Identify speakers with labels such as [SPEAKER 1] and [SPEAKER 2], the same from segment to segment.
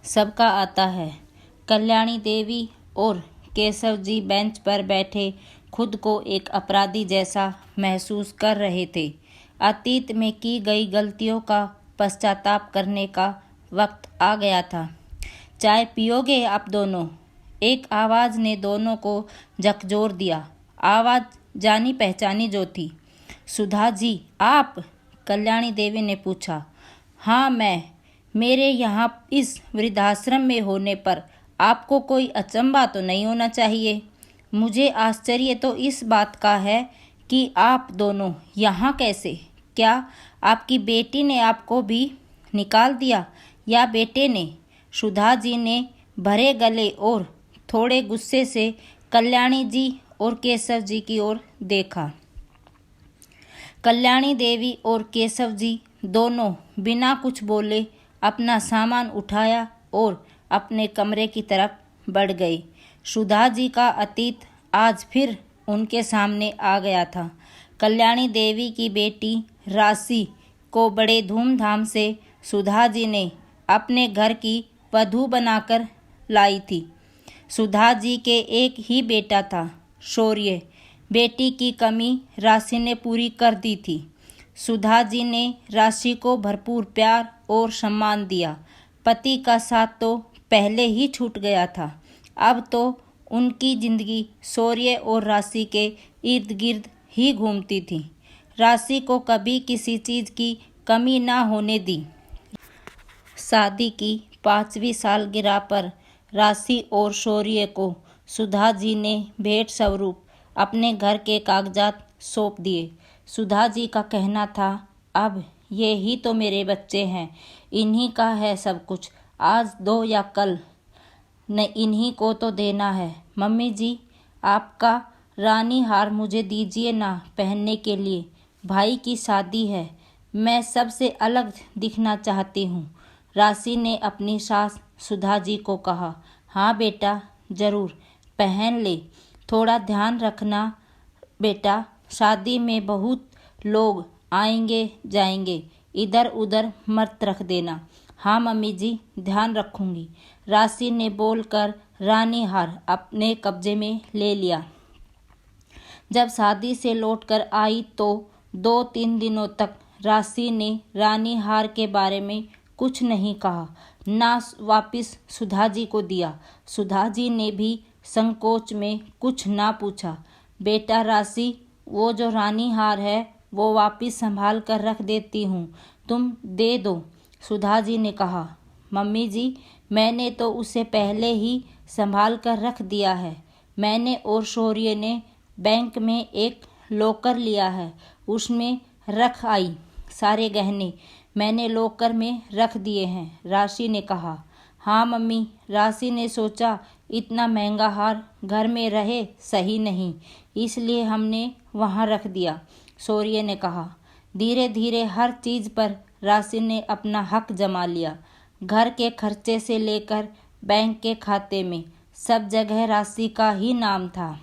[SPEAKER 1] सबका आता है। कल्याणी देवी और केशव जी बेंच पर बैठे खुद को एक अपराधी जैसा महसूस कर रहे थे। अतीत में की गई गलतियों का पश्चाताप करने का वक्त आ गया था। चाय पियोगे आप दोनों? एक आवाज़ ने दोनों को झकझोर दिया। आवाज़ जानी पहचानी जो थी। सुधा जी आप? कल्याणी देवी ने पूछा। हाँ मैं। मेरे यहाँ इस वृद्धाश्रम में होने पर आपको कोई अचंभा तो नहीं होना चाहिए। मुझे आश्चर्य तो इस बात का है कि आप दोनों यहाँ कैसे? क्या आपकी बेटी ने आपको भी निकाल दिया या बेटे ने? सुधा जी ने भरे गले और थोड़े गुस्से से कल्याणी जी और केशव जी की ओर देखा। कल्याणी देवी और केशव जी दोनों बिना कुछ बोले अपना सामान उठाया और अपने कमरे की तरफ बढ़ गए। सुधा जी का अतीत आज फिर उनके सामने आ गया था। कल्याणी देवी की बेटी राशि को बड़े धूमधाम से सुधा जी ने अपने घर की वधू बनाकर लाई थी। सुधा जी के एक ही बेटा था, शौर्य। बेटी की कमी राशि ने पूरी कर दी थी। सुधा जी ने राशि को भरपूर प्यार और सम्मान दिया। पति का साथ तो पहले ही छूट गया था, अब तो उनकी जिंदगी शौर्य और राशि के इर्द गिर्द ही घूमती थी। राशि को कभी किसी चीज़ की कमी ना होने दी। शादी की 5वीं सालगिरह पर राशि और शौर्य को सुधा जी ने भेंट स्वरूप अपने घर के कागजात सौंप दिए। सुधा जी का कहना था, अब ये ही तो मेरे बच्चे हैं, इन्हीं का है सब कुछ, आज दो या कल न इन्हीं को तो देना है। मम्मी जी आपका रानी हार मुझे दीजिए ना पहनने के लिए, भाई की शादी है, मैं सबसे अलग दिखना चाहती हूँ। राशि ने अपनी सास सुधा जी को कहा। हाँ बेटा ज़रूर पहन ले, थोड़ा ध्यान रखना बेटा, शादी में बहुत लोग आएंगे जाएंगे, इधर उधर मत रख देना। हाँ मम्मी जी ध्यान रखूंगी। राशि ने बोलकर रानी हार अपने कब्जे में ले लिया। जब शादी से लौटकर आई तो 2-3 दिनों तक राशि ने रानी हार के बारे में कुछ नहीं कहा, ना वापिस सुधा जी को दिया। सुधा जी ने भी संकोच में कुछ ना पूछा। बेटा राशि, वो जो रानी हार है वो वापिस संभाल कर रख देती हूँ, तुम दे दो। सुधा जी ने कहा। मम्मी जी मैंने तो उसे पहले ही संभाल कर रख दिया है। मैंने और शौर्य ने बैंक में एक लॉकर लिया है, उसमें रख आई सारे गहने मैंने लॉकर में रख दिए हैं, राशि ने कहा। हाँ मम्मी, राशि ने सोचा इतना महंगा हार घर में रहे सही नहीं, इसलिए हमने वहाँ रख दिया, शौर्य ने कहा। धीरे धीरे हर चीज़ पर राशि ने अपना हक जमा लिया। घर के खर्चे से लेकर बैंक के खाते में सब जगह राशि का ही नाम था।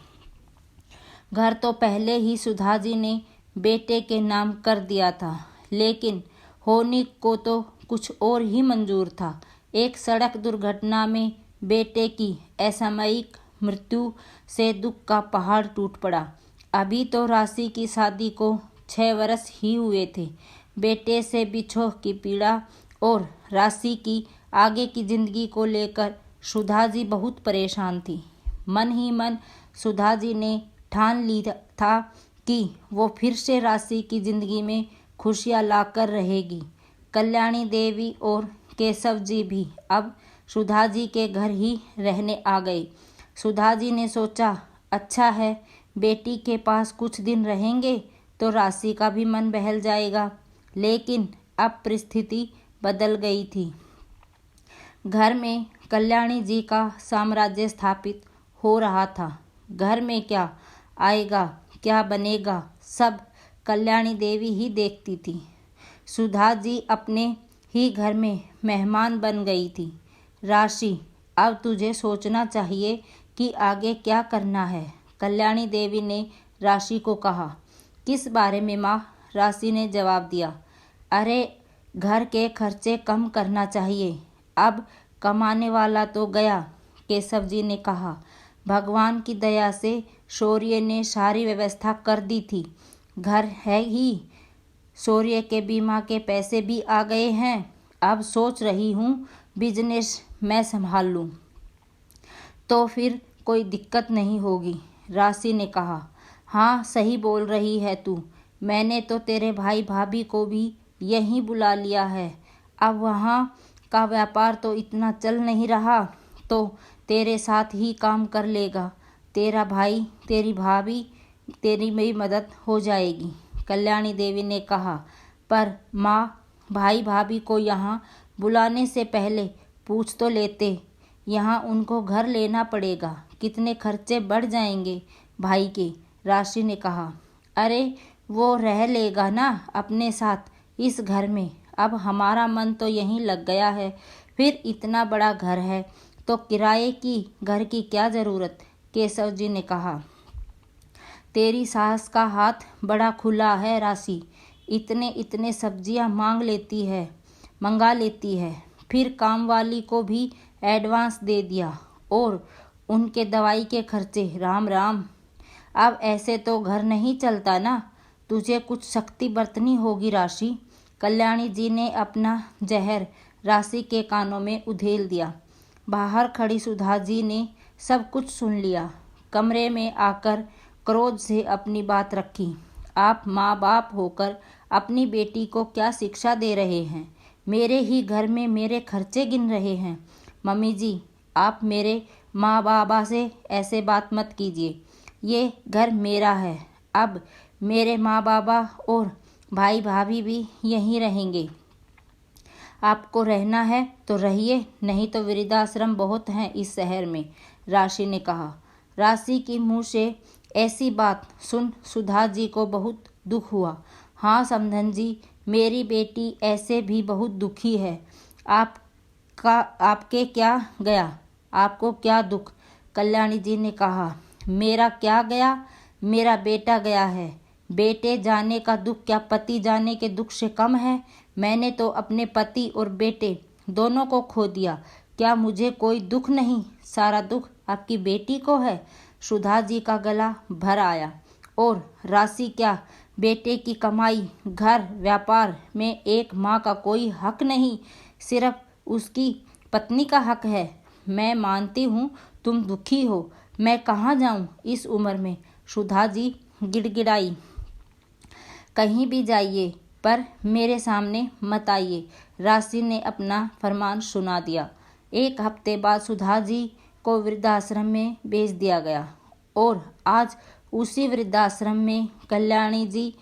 [SPEAKER 1] घर तो पहले ही सुधा जी ने बेटे के नाम कर दिया था, लेकिन होने को तो कुछ और ही मंजूर था। एक सड़क दुर्घटना में बेटे की असामयिक मृत्यु से दुख का पहाड़ टूट पड़ा। अभी तो राशि की शादी को 6 वर्ष ही हुए थे। बेटे से बिछोह की पीड़ा और राशि की आगे की जिंदगी को लेकर सुधा जी बहुत परेशान थी। मन ही मन सुधा जी ने ठान ली था कि वो फिर से राशि की जिंदगी में खुशियाँ लाकर रहेगी। कल्याणी देवी और केशव जी भी अब सुधा जी के घर ही रहने आ गए। सुधा जी ने सोचा, अच्छा है बेटी के पास कुछ दिन रहेंगे तो राशि का भी मन बहल जाएगा। लेकिन अब परिस्थिति बदल गई थी। घर में कल्याणी जी का साम्राज्य स्थापित हो रहा था। घर में क्या आएगा क्या बनेगा सब कल्याणी देवी ही देखती थी। सुधा जी अपने ही घर में मेहमान बन गई थी। राशि, अब तुझे सोचना चाहिए कि आगे क्या करना है, कल्याणी देवी ने राशि को कहा। किस बारे में माँ? राशि ने जवाब दिया। अरे घर के खर्चे कम करना चाहिए। अब कमाने वाला तो गया, केशव जी ने कहा। भगवान की दया से शौर्य ने सारी व्यवस्था कर दी थी। घर है ही, शौर्य के बीमा के पैसे भी आ गए हैं। अब सोच रही हूँ बिजनेस मैं संभाल लूँ तो फिर कोई दिक्कत नहीं होगी, राशि ने कहा। हाँ सही बोल रही है तू। मैंने तो तेरे भाई भाभी को भी यहीं बुला लिया है। अब वहाँ का व्यापार तो इतना चल नहीं रहा तो तेरे साथ ही काम कर लेगा। तेरा भाई तेरी भाभी तेरी मेरी मदद हो जाएगी, कल्याणी देवी ने कहा। पर माँ, भाई भाभी को यहाँ बुलाने से पहले पूछ तो लेते। यहाँ उनको घर लेना पड़ेगा, कितने खर्चे बढ़ जाएंगे भाई के, राशि ने कहा। अरे वो रह लेगा ना अपने साथ इस घर में। अब हमारा मन तो यहीं लग गया है। फिर इतना बड़ा घर है तो किराए की घर की क्या ज़रूरत, केशव जी ने कहा। तेरी सास का हाथ बड़ा खुला है राशि, इतने इतने सब्जियां मंगा लेती है। फिर काम वाली को भी एडवांस दे दिया और उनके दवाई के खर्चे। राम राम, अब ऐसे तो घर नहीं चलता ना। तुझे कुछ सख्ती बरतनी होगी राशि, कल्याणी जी ने अपना जहर राशि के कानों में उधेल दिया। बाहर खड़ी सुधा जी ने सब कुछ सुन लिया। कमरे में आकर क्रोध से अपनी बात रखी। आप माँ बाप होकर अपनी बेटी को क्या शिक्षा दे रहे हैं? मेरे ही घर में मेरे खर्चे गिन रहे हैं। मम्मी जी, आप मेरे माँ बाबा से ऐसे बात मत कीजिए। ये घर मेरा है। अब मेरे माँ बाबा और भाई भाभी भी यहीं रहेंगे। आपको रहना है तो रहिए, नहीं तो वृद्धाश्रम बहुत हैं इस शहर में, राशि ने कहा। राशि की मुँह से ऐसी बात सुन सुधा जी को बहुत दुख हुआ। हाँ समधन जी, मेरी बेटी ऐसे भी बहुत दुखी है। आपके क्या गया? आपको क्या दुख? कल्याणी जी ने कहा। मेरा क्या गया? मेरा बेटा गया है। बेटे जाने का दुख क्या पति जाने के दुख से कम है? मैंने तो अपने पति और बेटे दोनों को खो दिया। क्या मुझे कोई दुख नहीं? सारा दुख आपकी बेटी को है। सुधा जी का गला भर आया। और राशि, क्या बेटे की कमाई, घर, व्यापार में एक माँ का कोई हक नहीं, सिर्फ उसकी पत्नी का हक है? मैं मानती हूँ तुम दुखी हो, मैं कहाँ जाऊँ इस उम्र में, सुधा जी गिड़गिड़ाई। कहीं भी जाइए पर मेरे सामने मत आइए, राशि ने अपना फरमान सुना दिया। एक हफ्ते बाद सुधा जी को वृद्धाश्रम में भेज दिया गया और आज उसी वृद्धाश्रम में कल्याणी जी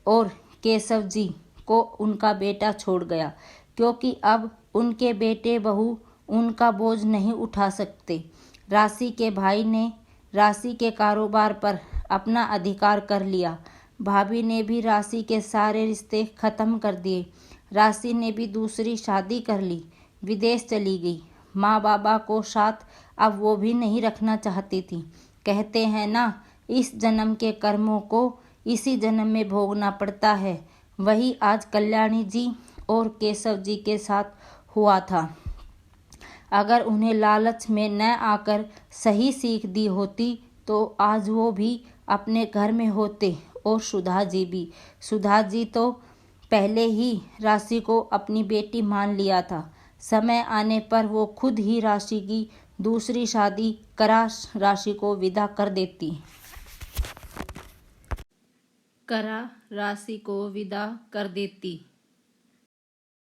[SPEAKER 1] और केशव जी को उनका बेटा छोड़ गया, क्योंकि अब उनके बेटे बहू उनका बोझ नहीं उठा सकते। राशि के भाई ने राशि के कारोबार पर अपना अधिकार कर लिया। भाभी ने भी राशि के सारे रिश्ते खत्म कर दिए। राशि ने भी दूसरी शादी कर ली, विदेश चली गई। माँ बाबा को साथ अब वो भी नहीं रखना चाहती थी। कहते हैं ना, इस जन्म के कर्मों को इसी जन्म में भोगना पड़ता है। वही आज कल्याणी जी और केशव जी के साथ हुआ था। अगर उन्हें लालच में न आकर सही सीख दी होती तो आज वो भी अपने घर में होते और सुधा जी भी। सुधा जी तो पहले ही राशि को अपनी बेटी मान लिया था। समय आने पर वो खुद ही राशि की दूसरी शादी करा राशि को विदा कर देती।